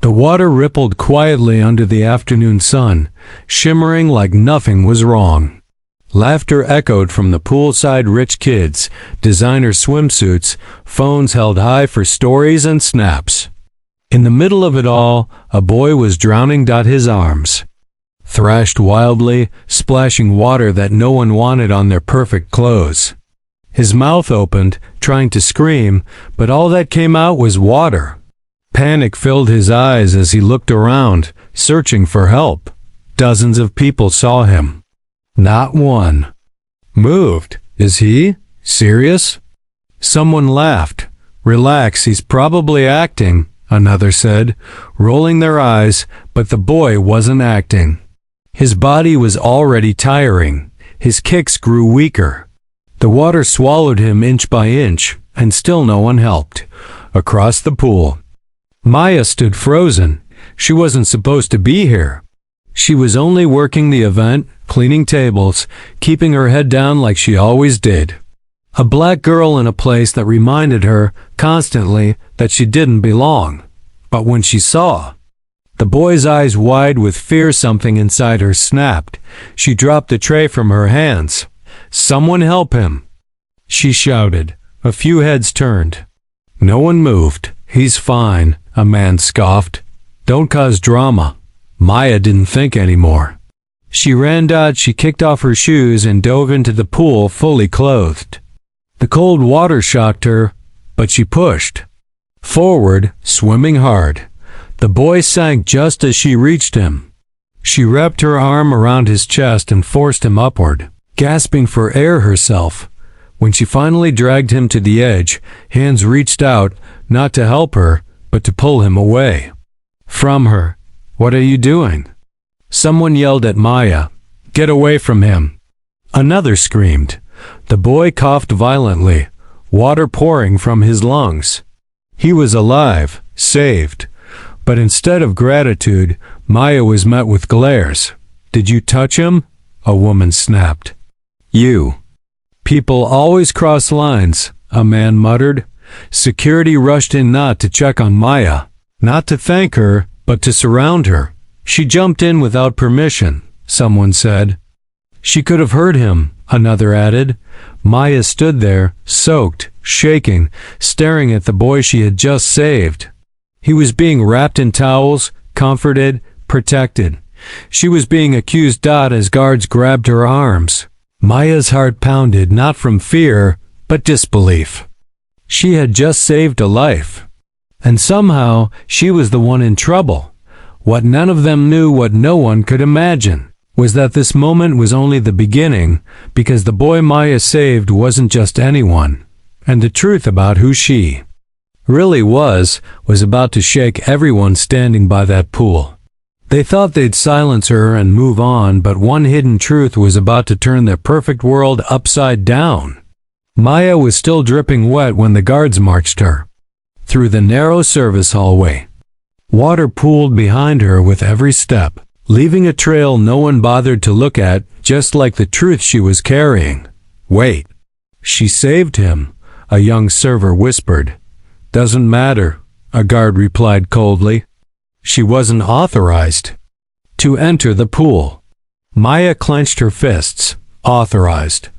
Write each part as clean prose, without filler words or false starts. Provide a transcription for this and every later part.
The water rippled quietly under the afternoon sun, shimmering like nothing was wrong. Laughter echoed from the poolside rich kids, designer swimsuits, phones held high for stories and snaps. In the middle of it all, a boy was drowning. His arms thrashed wildly, splashing water that no one wanted on their perfect clothes. His mouth opened, trying to scream, but all that came out was water. Panic filled his eyes as he looked around, searching for help. Dozens of people saw him. Not one moved. Is he serious? Someone laughed. Relax, he's probably acting, another said, rolling their eyes, but the boy wasn't acting. His body was already tiring. His kicks grew weaker. The water swallowed him inch by inch, and still no one helped. Across the pool, Maya stood frozen. She wasn't supposed to be here. She was only working the event, cleaning tables, keeping her head down like she always did. A black girl in a place that reminded her constantly that she didn't belong. But when she saw the boy's eyes wide with fear, something inside her snapped. She dropped the tray from her hands. "Someone help him!" she shouted. A few heads turned. No one moved. "He's fine," a man scoffed. "Don't cause drama." Maya didn't think anymore. She ran. She kicked off her shoes and dove into the pool fully clothed. The cold water shocked her, but she pushed forward, swimming hard. The boy sank just as she reached him. She wrapped her arm around his chest and forced him upward, gasping for air herself. When she finally dragged him to the edge, hands reached out, not to help her, but to pull him away from her. "What are you doing?" Someone yelled at Maya. "Get away from him!" Another screamed. The boy coughed violently, water pouring from his lungs. He was alive, saved. But instead of gratitude, Maya was met with glares. "Did you touch him?" a woman snapped. "You people always cross lines," a man muttered. Security rushed in, not to check on Maya, not to thank her, but to surround her. "She jumped in without permission," someone said. "She could have hurt him," another added. Maya stood there, soaked, shaking, staring at the boy she had just saved. He was being wrapped in towels, comforted, protected. She was being accused. As guards grabbed her arms, Maya's heart pounded, not from fear, but disbelief. She had just saved a life. And somehow, she was the one in trouble. What none of them knew, what no one could imagine, was that this moment was only the beginning, because the boy Maya saved wasn't just anyone. And the truth about who she really was about to shake everyone standing by that pool. They thought they'd silence her and move on, but one hidden truth was about to turn their perfect world upside down. Maya was still dripping wet when the guards marched her through the narrow service hallway. Water pooled behind her with every step, leaving a trail no one bothered to look at, just like the truth she was carrying. "Wait. She saved him," a young server whispered. "Doesn't matter," a guard replied coldly. "She wasn't authorized to enter the pool." Maya clenched her fists. Authorized.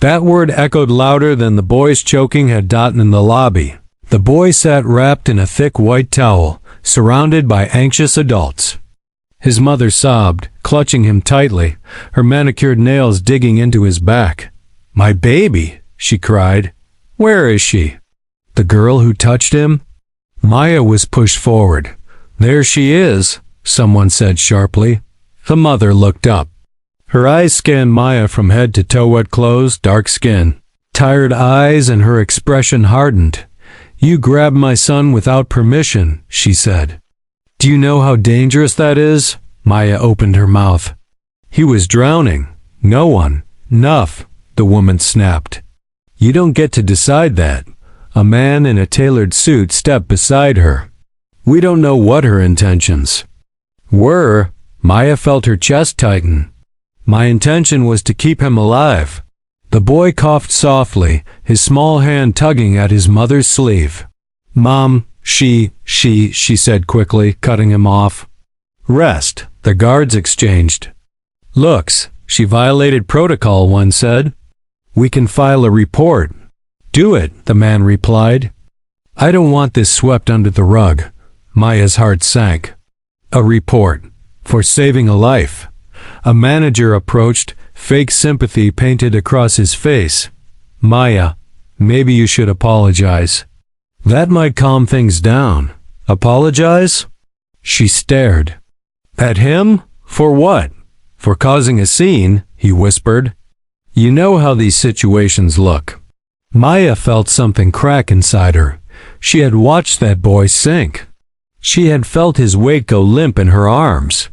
That word echoed louder than the boy's choking had done in the lobby. The boy sat wrapped in a thick white towel, surrounded by anxious adults. His mother sobbed, clutching him tightly, her manicured nails digging into his back. "My baby," she cried. "Where is she?" "The girl who touched him?" Maya was pushed forward. "There she is," someone said sharply. The mother looked up. Her eyes scanned Maya from head to toe, wet clothes, dark skin, tired eyes, and her expression hardened. "You grabbed my son without permission," she said. "Do you know how dangerous that is?" Maya opened her mouth. "He was drowning. No one." "Enough," the woman snapped. "You don't get to decide that." A man in a tailored suit stepped beside her. "We don't know what her intentions were." Maya felt her chest tighten. "My intention was to keep him alive." The boy coughed softly, his small hand tugging at his mother's sleeve. "Mom, She said quickly, cutting him off. Rest, the guards exchanged looks. She violated protocol, one said. We can file a report. Do it, the man replied. I don't want this swept under the rug. Maya's heart sank. A report. For saving a life. A manager approached, fake sympathy painted across his face. Maya, maybe you should apologize. That might calm things down. Apologize? She stared. At him? For what? For causing a scene, he whispered. You know how these situations look. Maya felt something crack inside her. She had watched that boy sink. She had felt his weight go limp in her arms.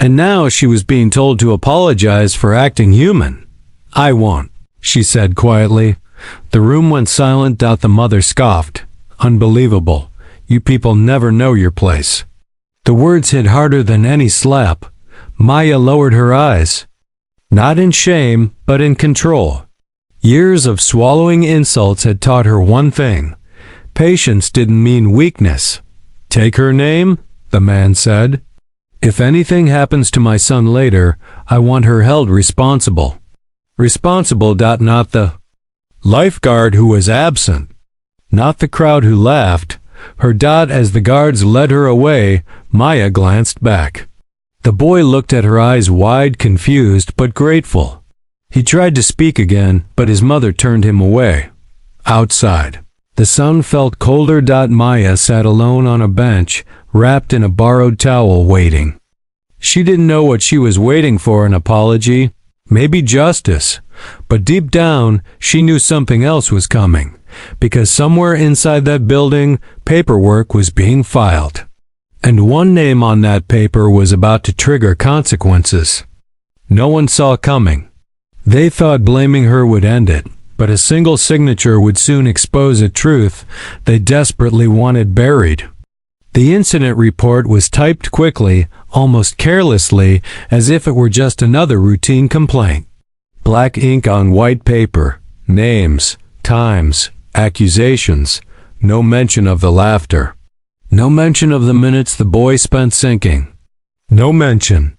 And now she was being told to apologize for acting human. I won't, she said quietly. The room went silent. The mother scoffed. Unbelievable. You people never know your place. The words hit harder than any slap. Maya lowered her eyes. Not in shame, but in control. Years of swallowing insults had taught her one thing. Patience didn't mean weakness. Take her name, the man said. If anything happens to my son later, I want her held responsible. Responsible. Not the lifeguard who was absent. Not the crowd who laughed. Her. As the guards led her away, Maya glanced back. The boy looked at her, eyes wide, confused but grateful. He tried to speak again, but his mother turned him away. Outside, the sun felt colder. Maya sat alone on a bench, wrapped in a borrowed towel, waiting. She didn't know what she was waiting for, an apology, maybe justice, but deep down she knew something else was coming, because somewhere inside that building, paperwork was being filed. And one name on that paper was about to trigger consequences. No one saw coming. They thought blaming her would end it, but a single signature would soon expose a truth they desperately wanted buried. The incident report was typed quickly, almost carelessly, as if it were just another routine complaint. Black ink on white paper, names, times, accusations, no mention of the laughter. No mention of the minutes the boy spent sinking. No mention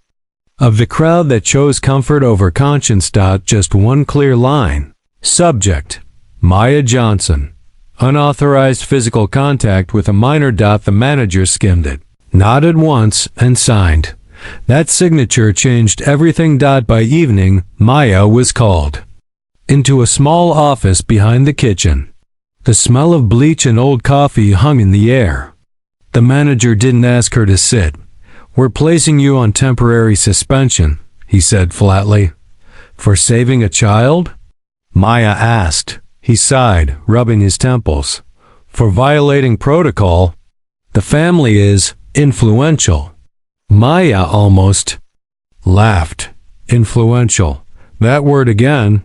of the crowd that chose comfort over conscience. Just one clear line. Subject: Maya Johnson. Unauthorized physical contact with a minor. The manager skimmed it, nodded once, and signed. That signature changed everything. By evening, Maya was called into a small office behind the kitchen. The smell of bleach and old coffee hung in the air. The manager didn't ask her to sit. We're placing you on temporary suspension, he said flatly. For saving a child? Maya asked. He sighed, rubbing his temples. For violating protocol. The family is influential. Maya almost laughed. Influential. That word again.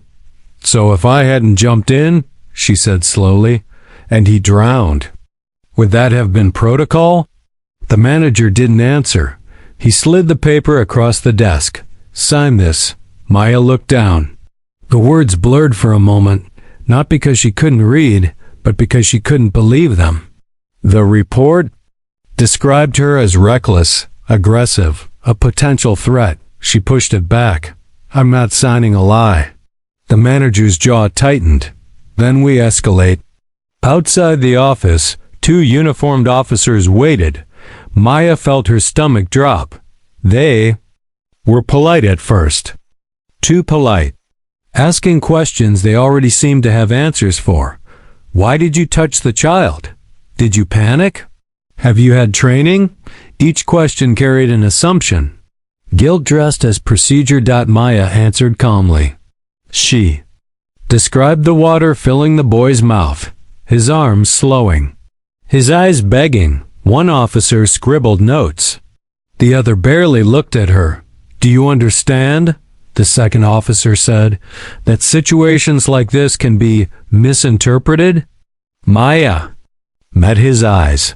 So if I hadn't jumped in, she said slowly, and he drowned, would that have been protocol? The manager didn't answer. He slid the paper across the desk. Sign this. Maya looked down. The words blurred for a moment, not because she couldn't read, but because she couldn't believe them. The report described her as reckless, aggressive, a potential threat. She pushed it back. I'm not signing a lie. The manager's jaw tightened. Then we escalate. Outside the office, 2 uniformed officers waited. Maya felt her stomach drop. They were polite at first. Too polite. Asking questions they already seemed to have answers for. Why did you touch the child? Did you panic? Have you had training? Each question carried an assumption. Guilt dressed as procedure. Maya answered calmly. She described the water filling the boy's mouth, his arms slowing, his eyes begging. One officer scribbled notes. The other barely looked at her. Do you understand? The second officer said, that situations like this can be misinterpreted? Maya met his eyes,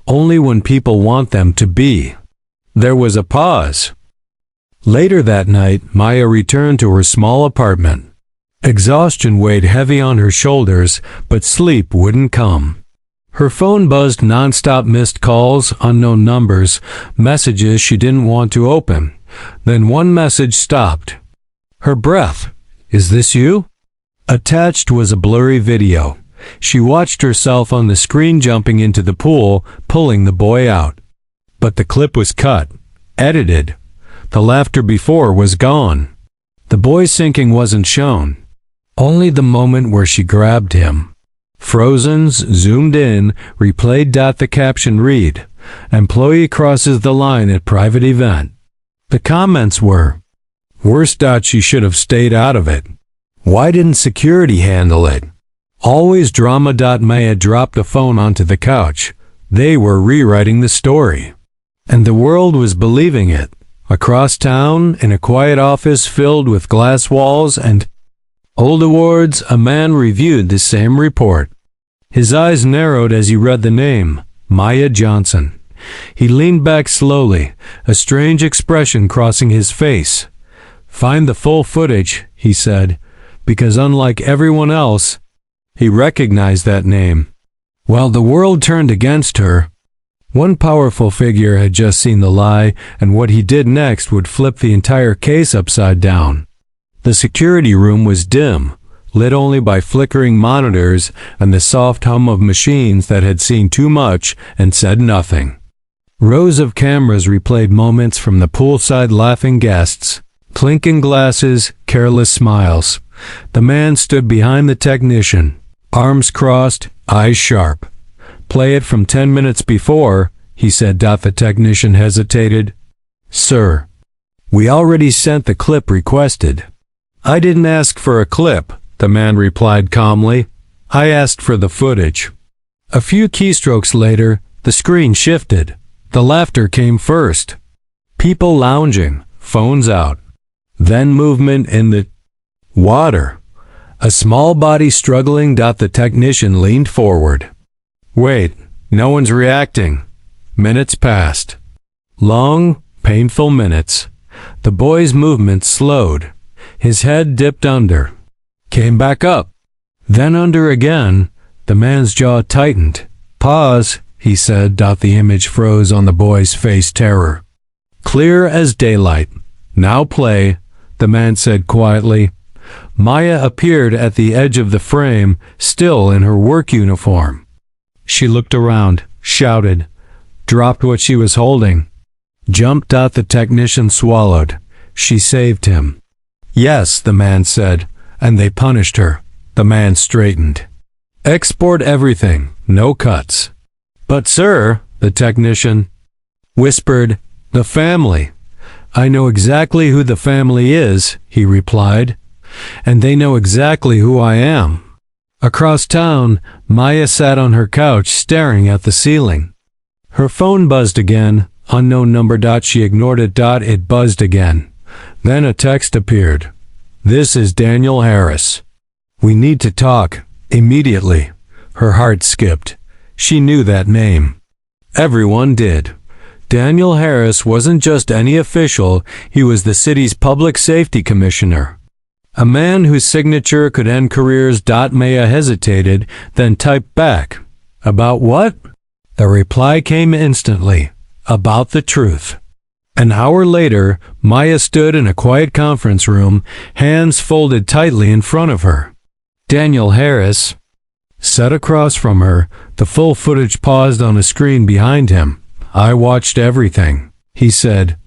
only when people want them to be. There was a pause. Later that night, Maya returned to her small apartment. Exhaustion weighed heavy on her shoulders, but sleep wouldn't come. Her phone buzzed nonstop, missed calls, unknown numbers, messages she didn't want to open. Then one message stopped. Her breath. Is this you? Attached was a blurry video. She watched herself on the screen jumping into the pool, pulling the boy out. But the clip was cut, edited. The laughter before was gone. The boy sinking wasn't shown. Only the moment where she grabbed him. Frozen's zoomed in, replayed. The caption read, "Employee crosses the line at private event." The comments were, "Worse. She should have stayed out of it. Why didn't security handle it? Always drama. Maya dropped the phone onto the couch. They were rewriting the story. And the world was believing it. Across town, in a quiet office filled with glass walls and old awards, a man reviewed the same report. His eyes narrowed as he read the name, Maya Johnson. He leaned back slowly, a strange expression crossing his face. "Find the full footage," he said, because unlike everyone else, he recognized that name. While the world turned against her, one powerful figure had just seen the lie, and what he did next would flip the entire case upside down. The security room was dim, lit only by flickering monitors and the soft hum of machines that had seen too much and said nothing. Rows of cameras replayed moments from the poolside, laughing guests, clinking glasses, careless smiles. The man stood behind the technician, arms crossed, eyes sharp. "Play it from 10 minutes before," he said. The technician hesitated. "Sir, we already sent the clip requested." "I didn't ask for a clip," the man replied calmly. "I asked for the footage." A few keystrokes later, the screen shifted. The laughter came first. People lounging, phones out. Then movement in the water. A small body struggling. The technician leaned forward. "Wait, no one's reacting." Minutes passed. Long, painful minutes. The boy's movement slowed. His head dipped under, came back up, then under again. The man's jaw tightened. "Pause," he said. The image froze on the boy's face. Terror. "Clear as daylight. Now play," the man said quietly. Maya appeared at the edge of the frame, still in her work uniform. She looked around, shouted, dropped what she was holding, jumped. The technician swallowed. She saved him. "Yes," the man said, "and they punished her." The man straightened. "Export everything, no cuts." "But sir," the technician whispered, "the family." "I know exactly who the family is," he replied, "and they know exactly who I am." Across town, Maya sat on her couch staring at the ceiling. Her phone buzzed again, unknown number. She ignored it. It buzzed again. Then a text appeared. "This is Daniel Harris. We need to talk, immediately." Her heart skipped. She knew that name. Everyone did. Daniel Harris wasn't just any official, he was the city's public safety commissioner. A man whose signature could end careers. Maya hesitated, then typed back. "About what?" The reply came instantly. "About the truth." An hour later, Maya stood in a quiet conference room, hands folded tightly in front of her. Daniel Harris sat across from her. The full footage paused on a screen behind him. "I watched everything," he said.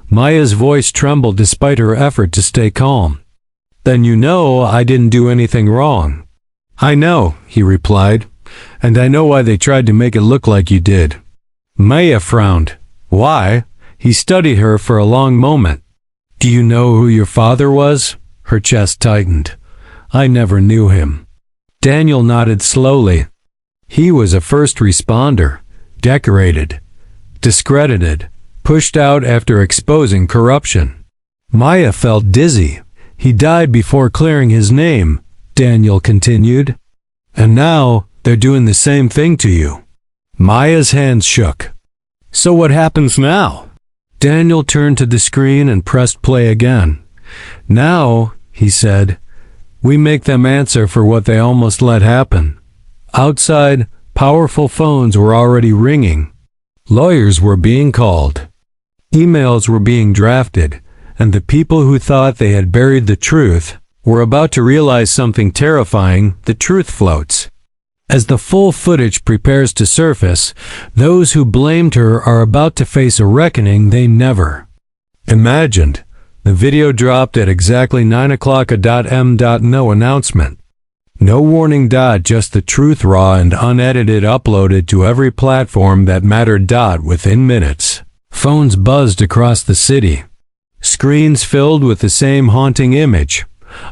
Maya's voice trembled despite her effort to stay calm. "Then you know I didn't do anything wrong." "I know," he replied, "and I know why they tried to make it look like you did." Maya frowned. "Why?" He studied her for a long moment. "Do you know who your father was?" Her chest tightened. "I never knew him." Daniel nodded slowly. "He was a first responder, decorated, discredited, pushed out after exposing corruption." Maya felt dizzy. "He died before clearing his name," Daniel continued. "And now they're doing the same thing to you." Maya's hands shook. "So what happens now?" Daniel turned to the screen and pressed play again. "Now," he said, "we make them answer for what they almost let happen. Outside, Powerful phones were already ringing. Lawyers were being called. Emails were being drafted, and the people who thought they had buried the truth were about to realize something terrifying. The truth floats. As the full footage prepares to surface, those who blamed her are about to face a reckoning they never imagined. The video dropped at exactly 9 o'clock a.m. No announcement. No warning. Just the truth, raw and unedited, uploaded to every platform that mattered. Within minutes, phones buzzed across the city. Screens filled with the same haunting image.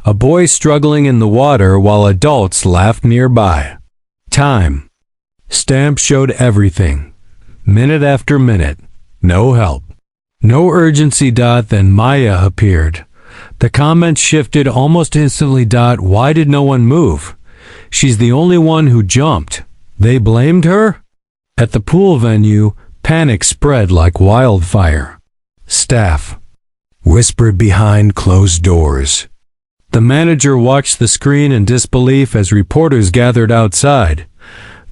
A boy struggling in the water while adults laughed nearby. Time stamp showed everything. Minute after minute. No help. No urgency. Then Maya appeared. The comments shifted almost instantly. Why did no one move? She's the only one who jumped. They blamed her? At the pool venue, panic spread like wildfire. Staff whispered behind closed doors. The manager watched the screen in disbelief as reporters gathered outside.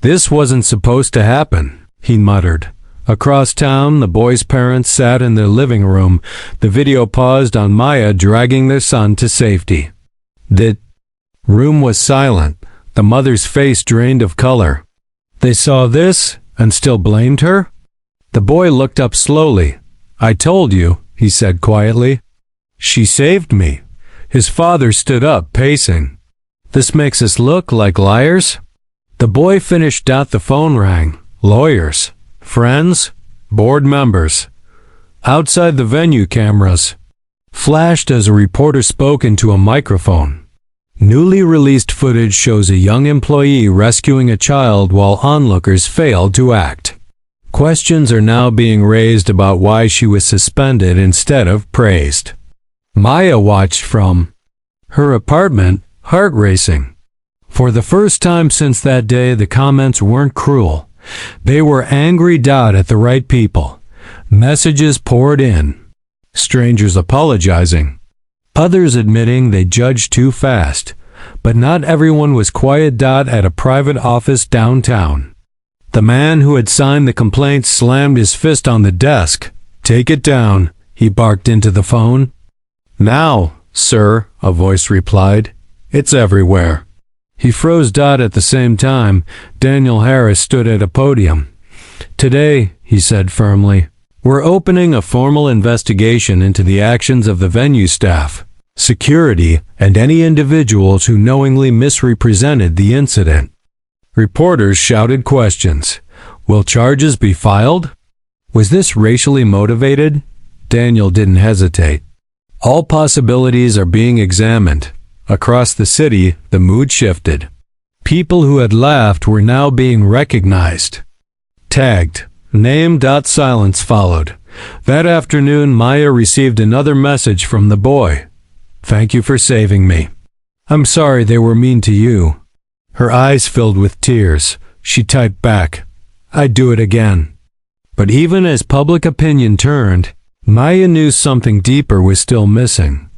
This wasn't supposed to happen, he muttered. Across town, the boys' parents sat in their living room. The video paused on Maya dragging their son to safety. The room was silent, the mother's face drained of color. They saw this and still blamed her? The boy looked up slowly. I told you, he said quietly. She saved me. His father stood up, pacing. This makes us look like liars? The boy finished. The phone rang. Lawyers. Friends, board members. Outside the venue, cameras flashed as a reporter spoke into a microphone. Newly released footage shows a young employee rescuing a child while onlookers failed to act. Questions are now being raised about why she was suspended instead of praised. Maya watched from her apartment, heart racing. For the first time since that day, the comments weren't cruel. They were angry. At the right people. Messages poured in. Strangers apologizing. Others admitting they judged too fast. But not everyone was quiet. At a private office downtown, the man who had signed the complaint slammed his fist on the desk. Take it down, he barked into the phone. Now, sir, a voice replied. It's everywhere. He froze. At the same time, Daniel Harris stood at a podium. Today, he said firmly, we're opening a formal investigation into the actions of the venue staff, security, and any individuals who knowingly misrepresented the incident. Reporters shouted questions. Will charges be filed? Was this racially motivated? Daniel didn't hesitate. All possibilities are being examined. Across the city, the mood shifted. People who had laughed were now being recognized. Tagged. Named. Silence followed. That afternoon, Maya received another message from the boy. Thank you for saving me. I'm sorry they were mean to you. Her eyes filled with tears. She typed back, I'd do it again. But even as public opinion turned, Maya knew something deeper was still missing.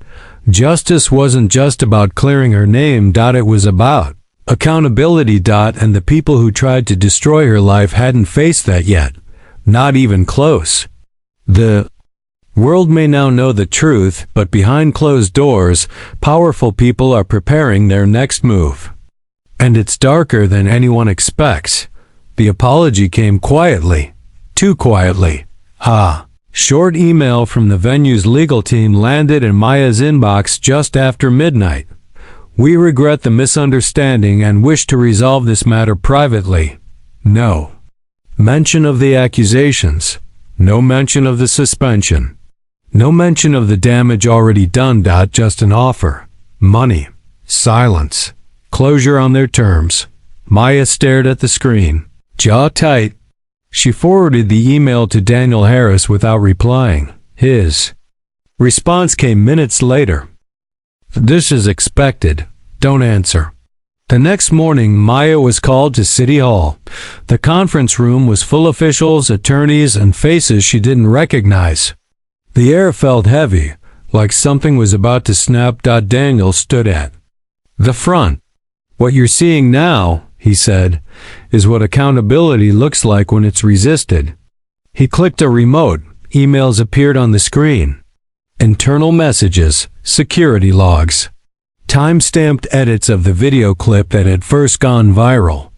Justice wasn't just about clearing her name. It was about accountability. And the people who tried to destroy her life hadn't faced that yet. Not even close. The world may now know the truth, but behind closed doors, powerful people are preparing their next move. And it's darker than anyone expects. The apology came quietly. Too quietly. Short email from the venue's legal team landed in Maya's inbox just after midnight. We regret the misunderstanding and wish to resolve this matter privately. No mention of the accusations. No mention of the suspension. No mention of the damage already done. Just an offer. Money. Silence. Closure on their terms. Maya stared at the screen, jaw tight. She forwarded the email to Daniel Harris without replying. His response came minutes later. This is expected. Don't answer. The next morning, Maya was called to City Hall. The conference room was full of officials, attorneys, and faces she didn't recognize. The air felt heavy, like something was about to snap. Daniel stood at the front. What you're seeing now, he said, is what accountability looks like when it's resisted. He clicked a remote. Emails appeared on the screen. Internal messages, security logs, time-stamped edits of the video clip that had first gone viral.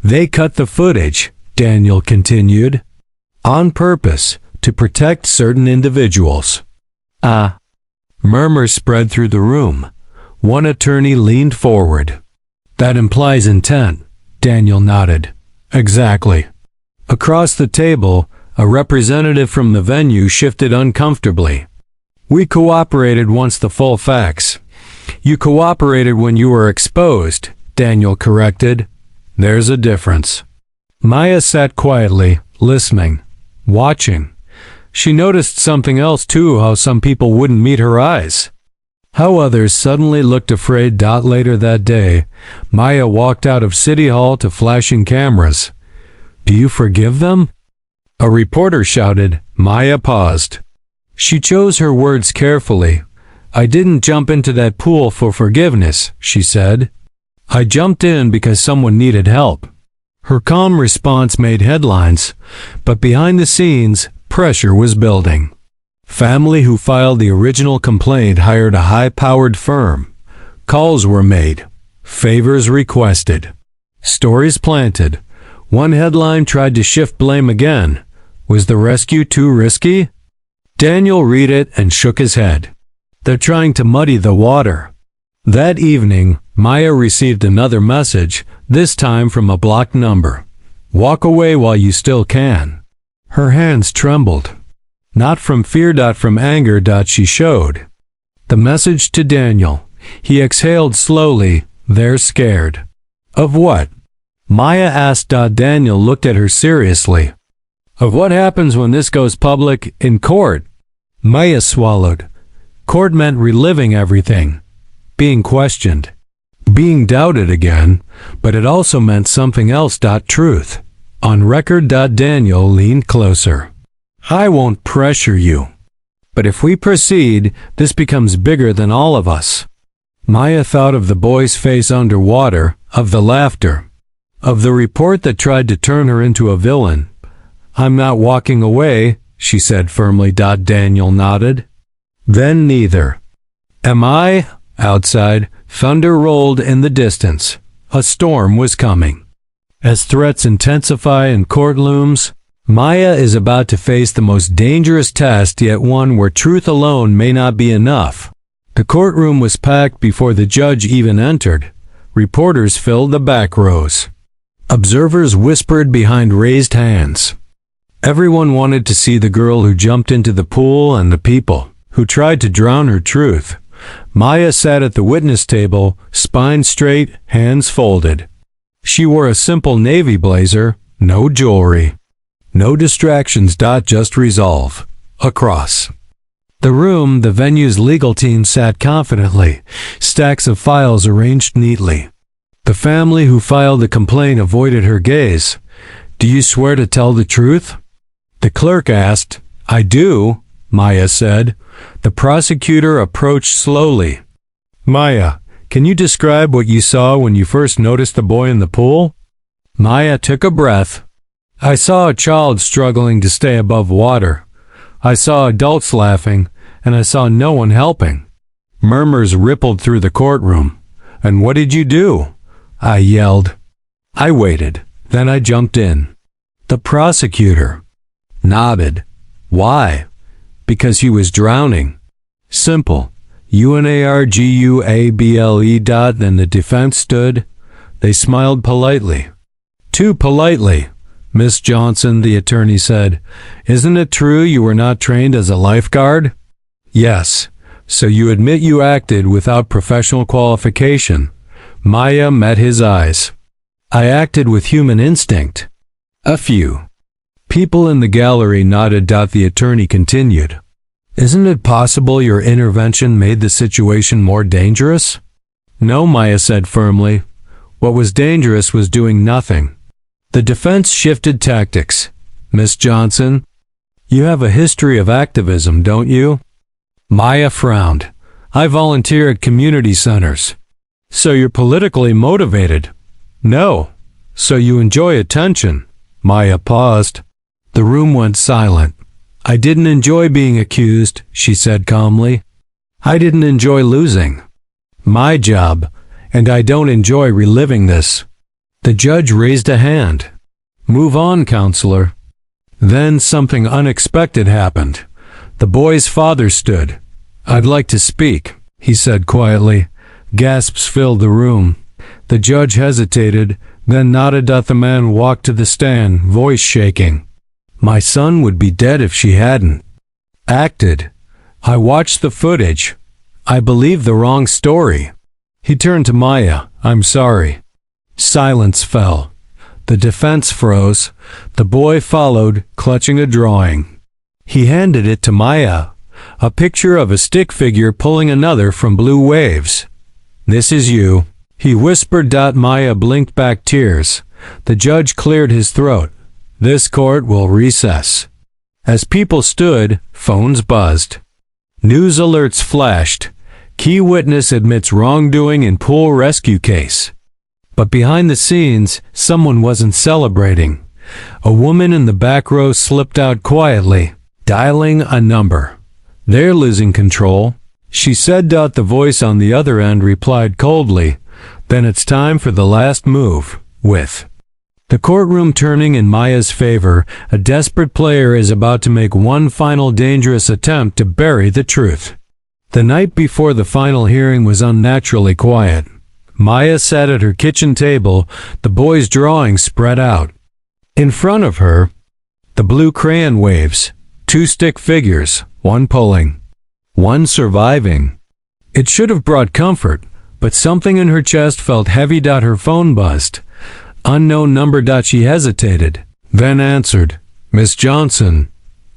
They cut the footage, Daniel continued, on purpose to protect certain individuals. Murmurs spread through the room. One attorney leaned forward. That implies intent, Daniel nodded. Exactly. Across the table, a representative from the venue shifted uncomfortably. We cooperated once the full facts. You cooperated when you were exposed, Daniel corrected. There's a difference. Maya sat quietly, listening, watching. She noticed something else too, how some people wouldn't meet her eyes. How others suddenly looked afraid. Later that day, Maya walked out of City Hall to flashing cameras. Do you forgive them? A reporter shouted. Maya paused. She chose her words carefully. I didn't jump into that pool for forgiveness, she said. I jumped in because someone needed help. Her calm response made headlines, but behind the scenes, pressure was building. Family who filed the original complaint hired a high-powered firm. Calls were made. Favors requested. Stories planted. One headline tried to shift blame again. Was the rescue too risky? Daniel read it and shook his head. They're trying to muddy the water. That evening, Maya received another message, this time from a blocked number. Walk away while you still can. Her hands trembled. Not from fear, from anger, she showed. The message to Daniel. He exhaled slowly. They're scared. Of what? Maya asked. Daniel looked at her seriously. Of what happens when this goes public in court. Maya swallowed. Court meant reliving everything. Being questioned. Being doubted again. But it also meant something else. Truth. On record. Daniel leaned closer. I won't pressure you. But if we proceed, this becomes bigger than all of us. Maya thought of the boy's face underwater, of the laughter, of the report that tried to turn her into a villain. I'm not walking away, she said firmly. Daniel nodded. Then neither. Am I? Outside, thunder rolled in the distance. A storm was coming. As threats intensify in court looms, Maya is about to face the most dangerous test, yet one where truth alone may not be enough. The courtroom was packed before the judge even entered. Reporters filled the back rows. Observers whispered behind raised hands. Everyone wanted to see the girl who jumped into the pool and the people who tried to drown her truth. Maya sat at the witness table, spine straight, hands folded. She wore a simple navy blazer, no jewelry. No distractions. Just resolve. Across the room, the venue's legal team sat confidently, stacks of files arranged neatly. The family who filed the complaint avoided her gaze. Do you swear to tell the truth? The clerk asked. I do, Maya said. The prosecutor approached slowly. Maya, can you describe what you saw when you first noticed the boy in the pool? Maya took a breath. I saw a child struggling to stay above water. I saw adults laughing, and I saw no one helping. Murmurs rippled through the courtroom. And what did you do? I yelled. I waited. Then I jumped in. The prosecutor nodded. Why? Because he was drowning. Simple. UNARGUABLE. Then the defense stood. They smiled politely. Too politely. Miss Johnson, the attorney said, isn't it true you were not trained as a lifeguard? Yes. So you admit you acted without professional qualification. Maya met his eyes. I acted with human instinct. A few people in the gallery nodded. The attorney continued. Isn't it possible your intervention made the situation more dangerous? No, Maya said firmly. What was dangerous was doing nothing. The defense shifted tactics. Miss Johnson, you have a history of activism, don't you? Maya frowned. I volunteer at community centers. So you're politically motivated? No, So you enjoy attention? Maya paused. The room went silent. I didn't enjoy being accused, she said calmly. I didn't enjoy losing. My job, and I don't enjoy reliving this. The judge raised a hand. Move on, counselor. Then something unexpected happened. The boy's father stood. I'd like to speak, he said quietly. Gasps filled the room. The judge hesitated, then nodded. The man walked to the stand, voice shaking. My son would be dead if she hadn't acted. I watched the footage. I believed the wrong story. He turned to Maya. I'm sorry. Silence fell. The defense froze. The boy followed, clutching a drawing. He handed it to Maya, a picture of a stick figure pulling another from blue waves. This is you, he whispered. Maya blinked back tears. The judge cleared his throat. This court will recess. As people stood, phones buzzed. News alerts flashed. Key witness admits wrongdoing in pool rescue case. But behind the scenes, someone wasn't celebrating. A woman in the back row slipped out quietly, dialing a number. They're losing control, she said. The voice on the other end replied coldly. Then it's time for the last move, with the courtroom turning in Maya's favor. A desperate player is about to make one final dangerous attempt to bury the truth. The night before the final hearing was unnaturally quiet. Maya sat at her kitchen table, the boy's drawings spread out. In front of her, the blue crayon waves, two stick figures, one pulling, one surviving. It should have brought comfort, but something in her chest felt heavy. Her phone buzzed. Unknown number. She hesitated, then answered. Miss Johnson,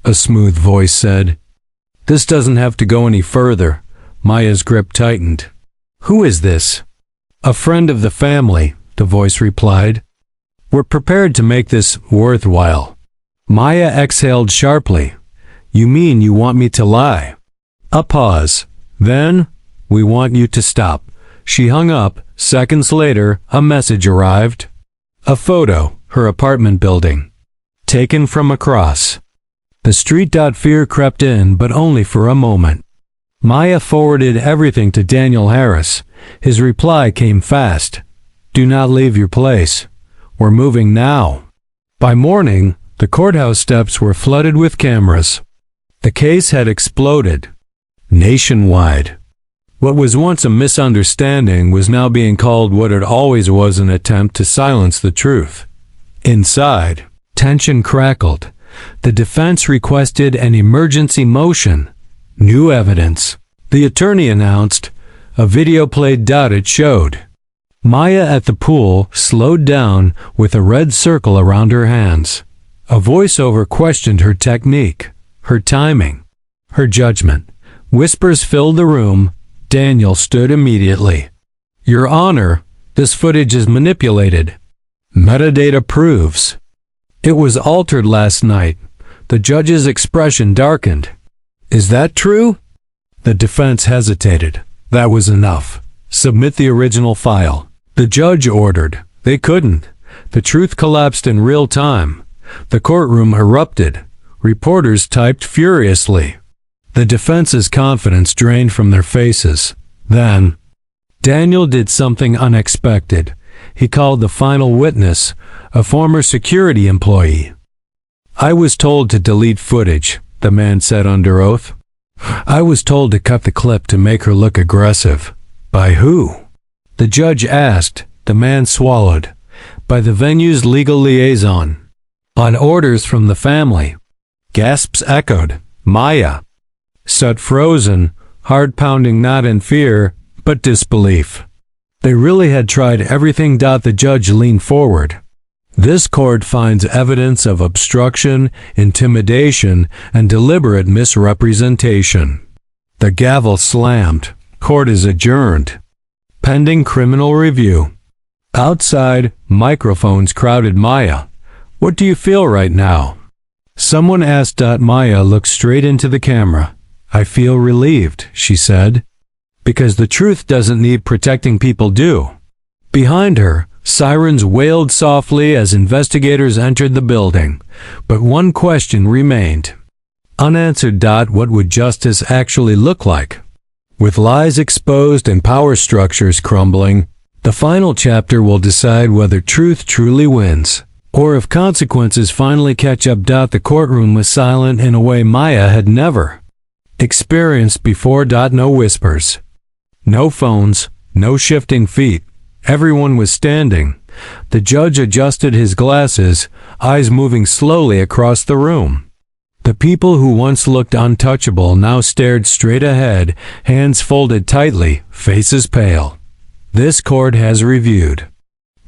a smooth voice said. This doesn't have to go any further. Maya's grip tightened. Who is this? A friend of the family, the voice replied. We're prepared to make this worthwhile. Maya exhaled sharply. You mean you want me to lie? A pause. Then, we want you to stop. She hung up. Seconds later, a message arrived. A photo, her apartment building. Taken from across the street. Fear crept in, but only for a moment. Maya forwarded everything to Daniel Harris. His reply came fast. Do not leave your place. We're moving now. By morning, the courthouse steps were flooded with cameras. The case had exploded. Nationwide. What was once a misunderstanding was now being called what it always was, an attempt to silence the truth. Inside, tension crackled. The defense requested an emergency motion. New evidence. The attorney announced. A video played. It showed Maya at the pool, slowed down, with a red circle around her hands. A voiceover questioned her technique, her timing, her judgment. Whispers filled the room. Daniel stood immediately. Your Honor, this footage is manipulated. Metadata proves. It was altered last night. The judge's expression darkened. Is that true? The defense hesitated. That was enough. Submit the original file. The judge ordered. They couldn't. The truth collapsed in real time. The courtroom erupted. Reporters typed furiously. The defense's confidence drained from their faces. Then, Daniel did something unexpected. He called the final witness, a former security employee. I was told to delete footage, the man said under oath. I was told to cut the clip to make her look aggressive. By who? The judge asked. The man swallowed. By the venue's legal liaison. On orders from the family. Gasps echoed. Maya sat frozen, heart pounding, not in fear, but disbelief. They really had tried everything. The judge leaned forward. This court finds evidence of obstruction, intimidation, and deliberate misrepresentation. The gavel slammed. Court is adjourned. Pending criminal review. Outside, microphones crowded Maya. What do you feel right now? Someone asked. Maya looked straight into the camera. I feel relieved, she said. Because the truth doesn't need protecting, people do. Behind her, Sirens wailed softly as investigators entered the building, but one question remained unanswered. What would justice actually look like? With lies exposed and power structures crumbling, the final chapter will decide whether truth truly wins, or if consequences finally catch up. The courtroom was silent in a way Maya had never experienced before. No whispers, no phones, no shifting feet. Everyone was standing. The judge adjusted his glasses, eyes moving slowly across the room. The people who once looked untouchable now stared straight ahead, hands folded tightly, faces pale. This court has reviewed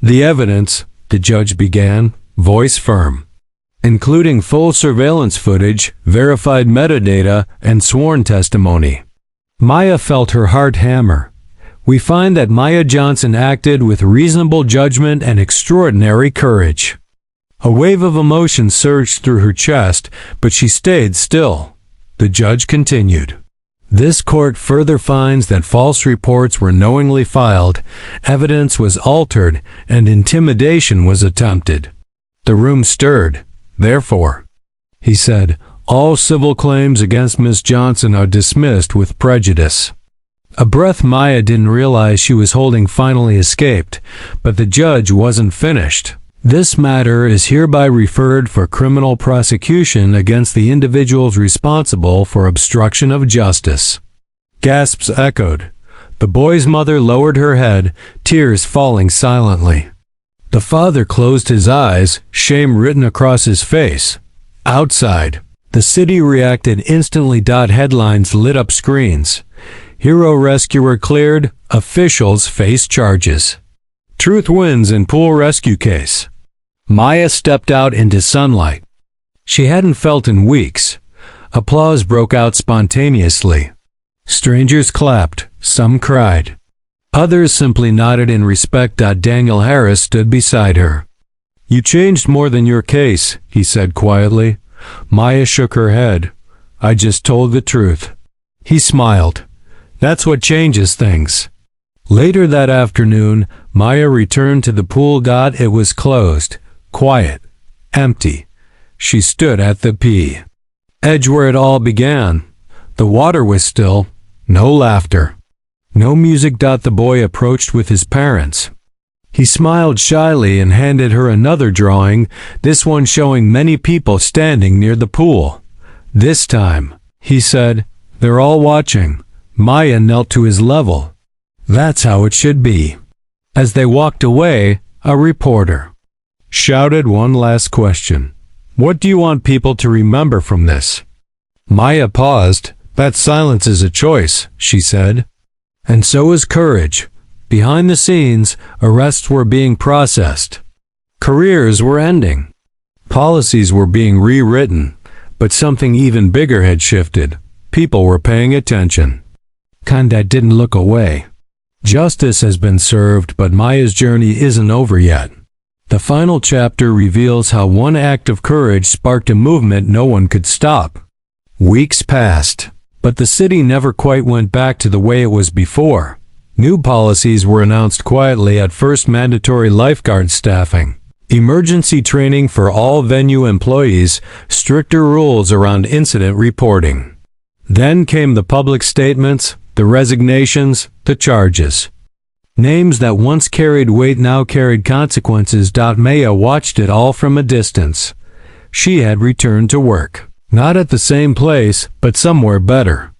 the evidence, the judge began, voice firm, including full surveillance footage, verified metadata, and sworn testimony. Maya felt her heart hammer. We find that Maya Johnson acted with reasonable judgment and extraordinary courage. A wave of emotion surged through her chest, but she stayed still. The judge continued. This court further finds that false reports were knowingly filed, evidence was altered, and intimidation was attempted. The room stirred. Therefore, he said, all civil claims against Ms. Johnson are dismissed with prejudice. A breath Maya didn't realize she was holding finally escaped, but the judge wasn't finished. This matter is hereby referred for criminal prosecution against the individuals responsible for obstruction of justice. Gasps echoed. The boy's mother lowered her head, tears falling silently. The father closed his eyes, shame written across his face. Outside, the city reacted instantly. Headlines lit up screens. Hero rescuer cleared, officials face charges. Truth wins in pool rescue case. Maya stepped out into sunlight. She hadn't felt in weeks. Applause broke out spontaneously. Strangers clapped, some cried. Others simply nodded in respect. Daniel Harris stood beside her. You changed more than your case, he said quietly. Maya shook her head. I just told the truth. He smiled. That's what changes things. Later that afternoon, Maya returned to the pool. It was closed, quiet, empty. She stood at the edge where it all began. The water was still, no laughter, no music. The boy approached with his parents. He smiled shyly and handed her another drawing, this one showing many people standing near the pool. This time, he said, they're all watching. Maya knelt to his level. That's how it should be. As they walked away, a reporter shouted one last question. What do you want people to remember from this? Maya paused. That silence is a choice, she said. And so is courage. Behind the scenes, arrests were being processed. Careers were ending. Policies were being rewritten. But something even bigger had shifted. People were paying attention. Kanda didn't look away. Justice has been served, but Maya's journey isn't over yet. The final chapter reveals how one act of courage sparked a movement no one could stop. Weeks passed, but the city never quite went back to the way it was before. New policies were announced quietly. At first, mandatory lifeguard staffing, emergency training for all venue employees, stricter rules around incident reporting. Then came the public statements, the resignations, the charges. Names that once carried weight now carried consequences. Maya watched it all from a distance. She had returned to work. Not at the same place, but somewhere better.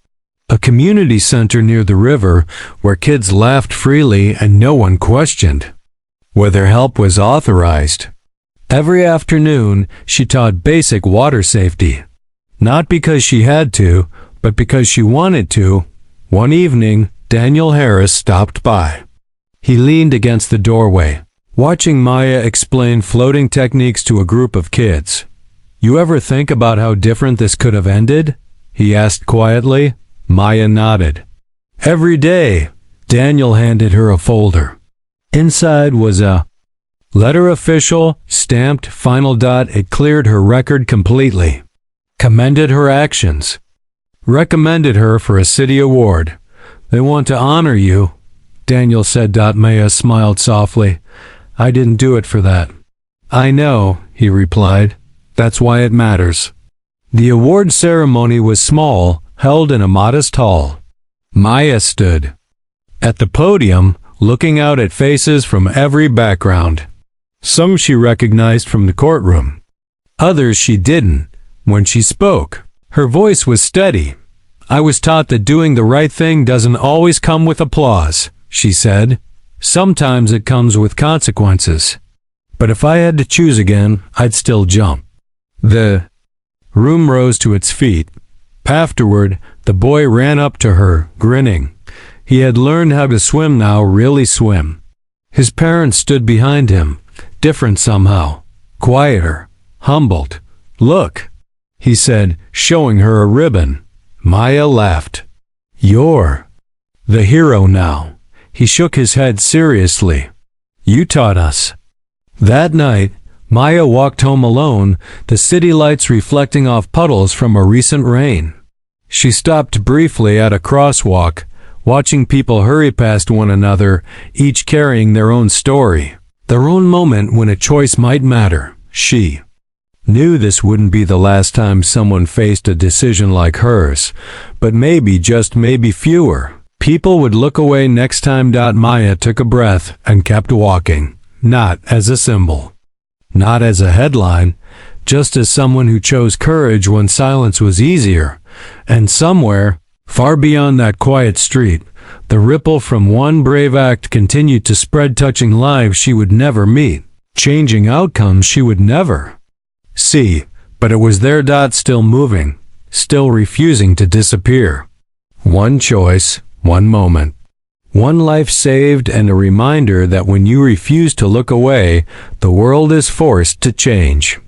A community center near the river where kids laughed freely and no one questioned whether help was authorized. Every afternoon, she taught basic water safety. Not because she had to, but because she wanted to. One evening, Daniel Harris stopped by. He leaned against the doorway, watching Maya explain floating techniques to a group of kids. You ever think about how different this could have ended? He asked quietly. Maya nodded. Every day, Daniel handed her a folder. Inside was a letter, official, stamped, final. It cleared her record completely. Commended her actions. Recommended her for a city award. They want to honor you, Daniel said. Maya smiled softly. I didn't do it for that." "I know," he replied. "That's why it matters." The award ceremony was small, held in a modest hall. Maya stood at the podium, looking out at faces from every background. Some she recognized from the courtroom. Others she didn't. When she spoke, her voice was steady. "I was taught that doing the right thing doesn't always come with applause," she said. "Sometimes it comes with consequences. But if I had to choose again, I'd still jump." The room rose to its feet. Afterward, the boy ran up to her, grinning. He had learned how to swim now, really swim. His parents stood behind him, different somehow, quieter, humbled. "Look," he said, showing her a ribbon. Maya laughed. "You're the hero now." He shook his head seriously. "You taught us." That night, Maya walked home alone, the city lights reflecting off puddles from a recent rain. She stopped briefly at a crosswalk, watching people hurry past one another, each carrying their own story, their own moment when a choice might matter. She knew this wouldn't be the last time someone faced a decision like hers, but maybe, just maybe, fewer people would look away next time. Maya took a breath and kept walking, not as a symbol, not as a headline, just as someone who chose courage when silence was easier. And somewhere, far beyond that quiet street, the ripple from one brave act continued to spread, touching lives she would never meet, changing outcomes she would never see. But it was there, still moving, still refusing to disappear. One choice, one moment, one life saved, and a reminder that when you refuse to look away, the world is forced to change.